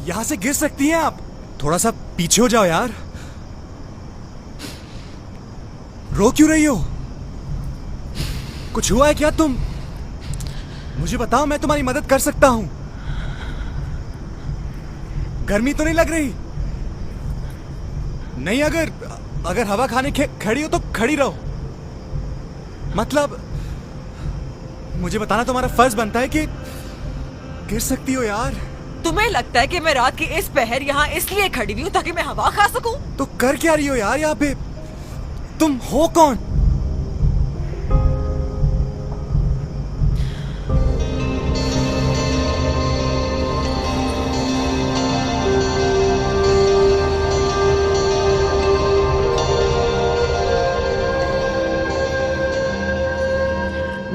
यहाँ से गिर सकती हैं आप। थोड़ा सा पीछे हो जाओ यार। रो क्यों रही हो? कुछ हुआ है क्या? तुम मुझे बताओ, मैं तुम्हारी मदद कर सकता हूं। गर्मी तो नहीं लग रही? नहीं, अगर हवा खाने खड़ी हो तो खड़ी रहो। मतलब मुझे बताना तुम्हारा फर्ज बनता है कि गिर सकती हो यार। तुम्हें लगता है कि मैं रात की इस पहर यहाँ इसलिए खड़ी हुई हूँ ताकि मैं हवा खा सकूं? तो कर क्या रही हो यार यहाँ पे? तुम हो कौन?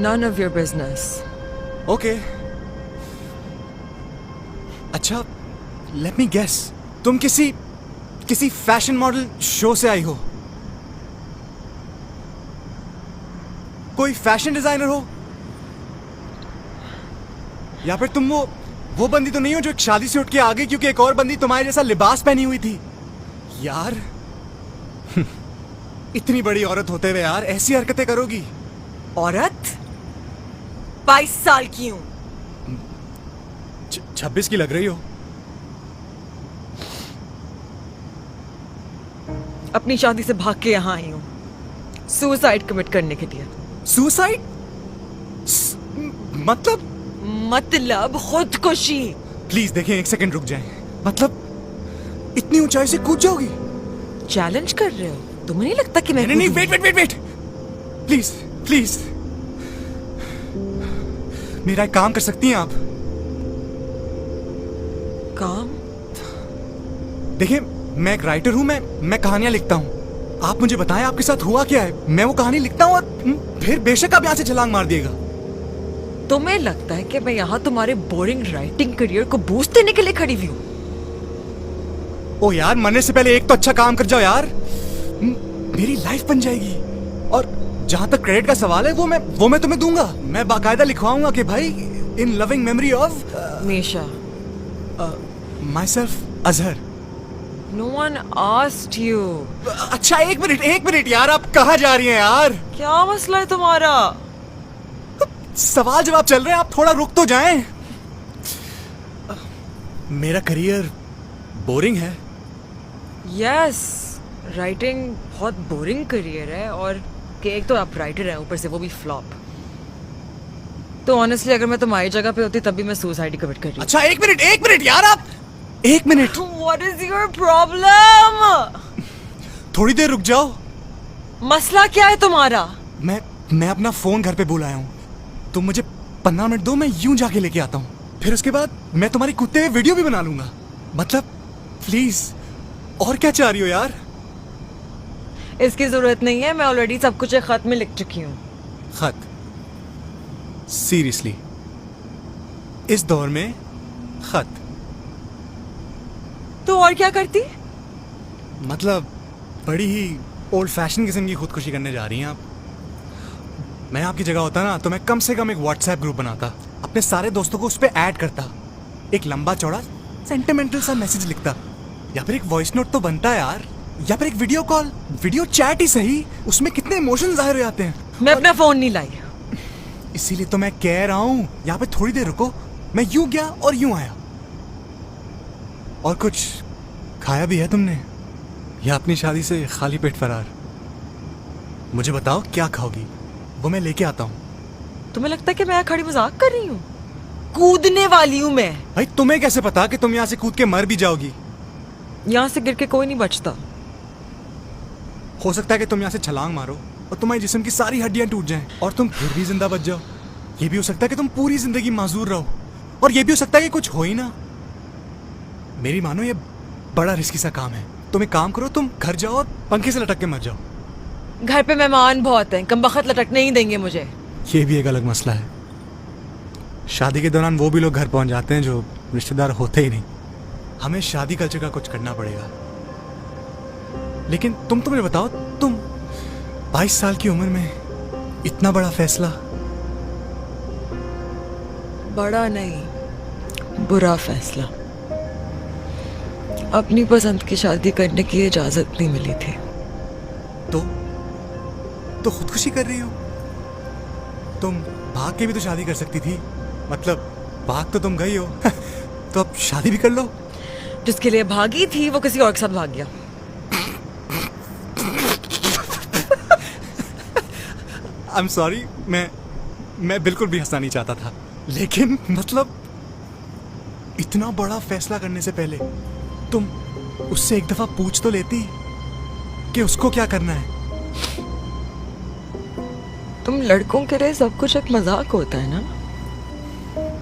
None of your business. Okay. अच्छा, लेट मी गेस, तुम किसी फैशन मॉडल शो से आई हो? कोई फैशन डिजाइनर हो? या फिर तुम वो बंदी तो नहीं हो जो एक शादी से उठ के आ गई क्योंकि एक और बंदी तुम्हारे जैसा लिबास पहनी हुई थी? यार इतनी बड़ी औरत होते हुए यार ऐसी हरकतें करोगी? औरत? 22 साल की हूँ। 26 की लग रही हो। अपनी शादी से भाग के यहाँ आई हूँ सुसाइड कमिट करने के लिए। सुसाइड? मतलब खुदकुशी। प्लीज देखें, एक सेकंड रुक जाएं। मतलब इतनी ऊंचाई से कूद जाओगी? चैलेंज कर रहे हो? तुम्हें नहीं लगता कि मैं नहीं, वेट प्लीज प्लीज, मेरा एक काम कर सकती हैं आप? काम? देखिए, मैं एक राइटर हूं, मैं कहानियां लिखता हूं। आप मुझे बताएं आपके साथ हुआ क्या है। मैं वो कहानी लिखता हूं और फिर बेशक आप यहां से छलांग मार दिएगा। तुम्हें लगता है कि मैं यहाँ तुम्हारे बोरिंग राइटिंग करियर को बूस्ट देने के लिए खड़ी हुई हूँ? ओ यार, मरने से पहले एक तो अच्छा काम कर जाओ यार, मेरी लाइफ बन जाएगी। और जहां तक क्रेडिट का सवाल है वो मैं तुम्हें दूंगा। मैं बाकायदा लिखवाऊंगा कि भाई in loving memory of Misha, myself Azhar. No one asked you. अच्छा, एक मिनट यार, आप कहाँ जा रही हैं यार? क्या मसला है तुम्हारा? सवाल जवाब चल रहे हैं, आप थोड़ा रुक तो जाएं। मेरा करियर बोरिंग है। यस, राइटिंग बहुत बोरिंग करियर है, और कि एक तो आप राइटर हैं, ऊपर से वो भी फ्लॉप। तो ऑनेस्टली अगर मैं तुम्हारी जगह पे होती तब भी मैं सुसाइड कमिट कर रही। अच्छा, एक मिनट यार, आप एक minute. What is your problem? थोड़ी देर रुक जाओ। मसला क्या है तुम्हारा? मैं अपना फोन घर पे भूल आया हूँ। तुम मुझे 15 मिनट दो, मैं यूं जाके लेके आता हूँ। फिर उसके बाद मैं तुम्हारी कुत्ते हुए वीडियो भी बना लूंगा। मतलब प्लीज, और क्या चाह रही हो यार? इसकी जरूरत नहीं है, मैं ऑलरेडी सब कुछ एक खत में लिख चुकी हूँ। खत? सीरियसली? इस दौर में खत? तो और क्या करती? मतलब बड़ी ही ओल्ड फैशन किस्म की खुदकुशी करने जा रही हैं आप। मैं आपकी जगह होता ना तो मैं कम से कम एक व्हाट्सएप ग्रुप बनाता, अपने सारे दोस्तों को उस पर ऐड करता, एक लंबा चौड़ा सेंटिमेंटल सा मैसेज लिखता, या फिर एक वॉइस नोट तो बनता है यार, या फिर एक वीडियो कॉल, वीडियो चैट ही सही, उसमें कितने इमोशन जाहिर हो जाते हैं। मैं अपना फोन नहीं लाई। इसीलिए तो मैं कह रहा हूँ यहाँ पे थोड़ी देर रुको। मैं यूं गया और यूं आया। और कुछ खाया भी है तुमने, या अपनी शादी से खाली पेट फरार? मुझे बताओ क्या खाओगी, वो मैं लेके आता हूँ। तुम्हें लगता है कि मैं यहाँ खड़ी मजाक कर रही हूँ? कूदने वाली हूँ मैं। भाई तुम्हें कैसे पता कि तुम यहाँ से कूद के मर भी जाओगी? यहाँ से गिर के कोई नहीं बचता। हो सकता है कि तुम यहाँ से छलांग मारो और तुम्हारे जिस्म की सारी हड्डियां टूट जाएं और तुम फिर भी जिंदा बच जाओ। ये भी हो सकता है कि तुम पूरी जिंदगी माजूर रहो, और ये भी हो सकता है कि कुछ हो ही ना। मेरी मानो ये बड़ा रिस्की सा काम है। तुम एक काम करो, तुम घर जाओ और पंखे से लटक के मर जाओ। घर पे मेहमान बहुत हैं, कमबख्त लटकने ही देंगे मुझे। ये भी एक अलग मसला है। शादी के दौरान वो भी लोग घर पहुंच जाते हैं जो रिश्तेदार होते ही नहीं। हमें शादी कल्चर का कुछ करना पड़ेगा। लेकिन तुम मुझे बताओ, तुम 22 साल की उम्र में इतना बड़ा फैसला? बड़ा नहीं, बुरा फैसला। अपनी पसंद की शादी करने की इजाजत नहीं मिली थी। तो खुदकुशी कर रही हो? तुम भाग के भी तो शादी कर सकती थी। मतलब भाग तो तुम गई हो तो अब शादी भी कर लो। जिसके लिए भागी थी वो किसी और के साथ भाग गया। आई एम सॉरी, मैं बिल्कुल भी हंसना नहीं चाहता था, लेकिन मतलब इतना बड़ा फैसला करने से पहले तुम उससे एक दफा पूछ तो लेती कि उसको क्या करना है। तुम लड़कों के लिए सब कुछ एक मजाक होता है ना।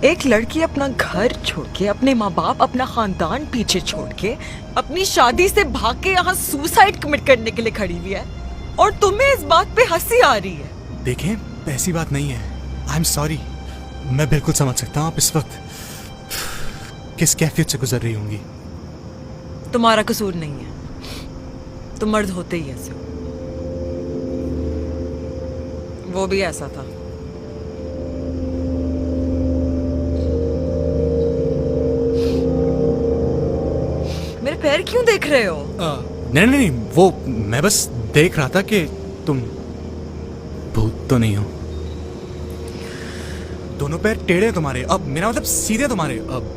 एक लड़की अपना घर छोड़ के, अपने माँ बाप, अपना खानदान पीछे छोड़ के, अपनी शादी से भाग के यहाँ सुसाइड कमिट करने के लिए खड़ी हुई है, और तुम्हें इस बात पे हंसी आ रही है। देखें, ऐसी बात नहीं है। आई एम सॉरी, मैं बिल्कुल समझ सकता हूँ आप इस वक्त किस कैफियत से गुजर रही होंगी। तुम्हारा कसूर नहीं है, तुम मर्द होते ही ऐसे हो। वो भी ऐसा था। मेरे पैर क्यों देख रहे हो? नहीं, वो मैं बस देख रहा था कि तुम भूत तो नहीं हो। दोनों पैर टेढ़े तुम्हारे, अब मेरा मतलब सीधे तुम्हारे। अब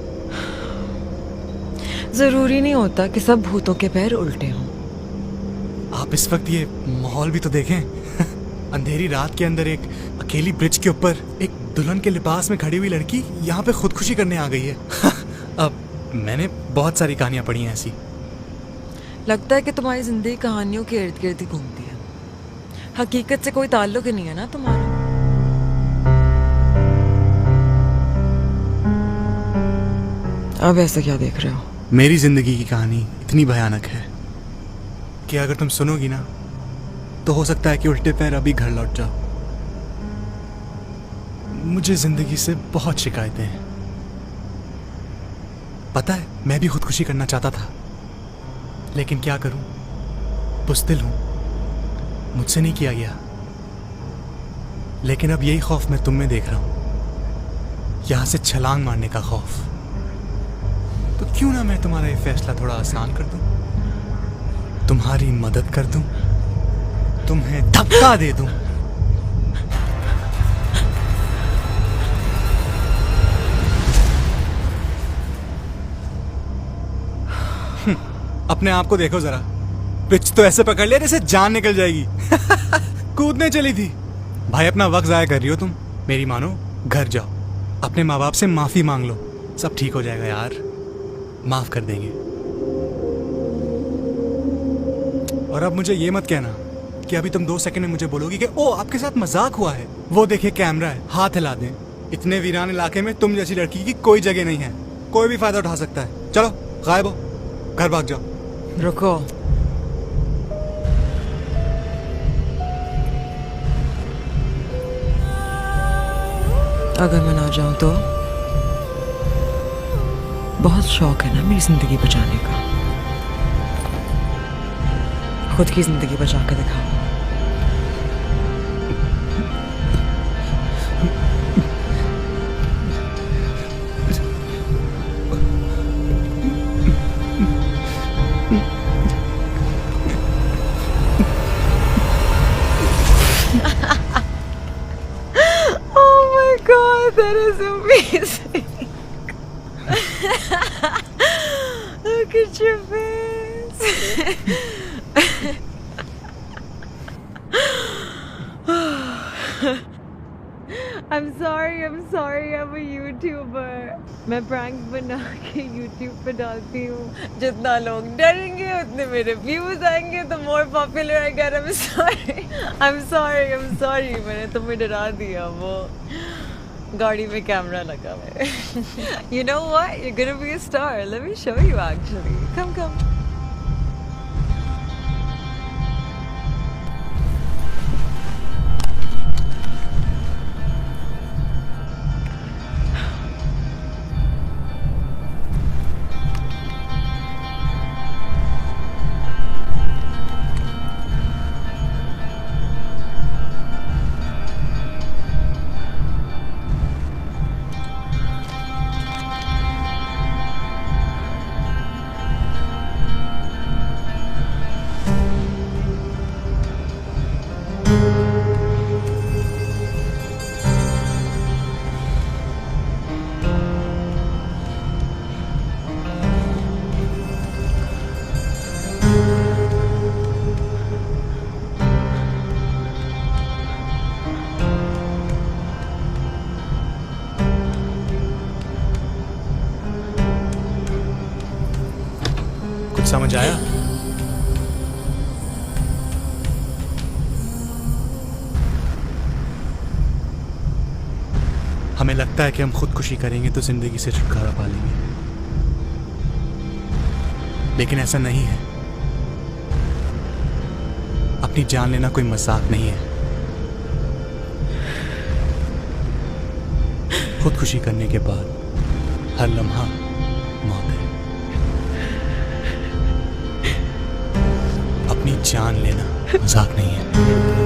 जरूरी नहीं होता कि सब भूतों के पैर उल्टे हों। आप इस वक्त ये माहौल भी तो देखें। अंधेरी रात के अंदर एक अकेली ब्रिज के ऊपर एक दुल्हन के लिबास में खड़ी हुई लड़की यहाँ पे खुदकुशी करने आ गई है। अब मैंने बहुत सारी कहानियां पढ़ी हैं ऐसी। लगता है कि तुम्हारी जिंदगी कहानियों के इर्द गिर्द ही घूमती है। हकीकत से कोई ताल्लुक ही नहीं है ना तुम्हारा। अब ऐसे क्या देख रहे हो? मेरी जिंदगी की कहानी इतनी भयानक है कि अगर तुम सुनोगी ना तो हो सकता है कि उल्टे पैर अभी घर लौट जाओ। मुझे जिंदगी से बहुत शिकायतें हैं। पता है, मैं भी खुदकुशी करना चाहता था, लेकिन क्या करूं, बुज़दिल हूं, मुझसे नहीं किया गया। लेकिन अब यही खौफ मैं तुम में देख रहा हूं, यहां से छलांग मारने का खौफ। तो क्यों ना मैं तुम्हारा ये फैसला थोड़ा आसान कर दूं, तुम्हारी मदद कर दूं, तुम्हें धक्का दे दूं। अपने आप को देखो जरा, पिच तो ऐसे पकड़ लिया जैसे जान निकल जाएगी। कूदने चली थी। भाई, अपना वक्त जाया कर रही हो तुम। मेरी मानो, घर जाओ, अपने माँ बाप से माफी मांग लो, सब ठीक हो जाएगा यार, माफ कर देंगे। और अब मुझे ये मत कहना कि अभी तुम 2 सेकंड में मुझे बोलोगी कि ओ आपके साथ मजाक हुआ है, वो देखिए कैमरा है, हाथ हिला दें। इतने वीरान इलाके में तुम जैसी लड़की की कोई जगह नहीं है, कोई भी फायदा उठा सकता है। चलो गायब हो, घर भाग जाओ। रुको, अगर मैं ना जाऊं तो? बहुत शौक है ना मेरी जिंदगी बचाने का। खुद की जिंदगी बचा के दिखाओ। Oh my god, that is amazing. Look at your face. I'm sorry, I'm a YouTuber. मैं pranks बना के YouTube पे डालती हूँ। जितना लोग डरेंगे उतने मेरे views आएंगे, तो more popular I get. I'm sorry. मैंने तुम्हें डरा दिया। वो गाड़ी में कैमरा लगा है। You know what? You're gonna be a star. Let me show you actually. Come. समझ आया? हमें लगता है कि हम खुदकुशी करेंगे तो जिंदगी से छुटकारा पा लेंगे, लेकिन ऐसा नहीं है। अपनी जान लेना कोई मजाक नहीं है। खुदकुशी करने के बाद हर लम्हा मौत है। अपनी जान लेना मजाक नहीं है।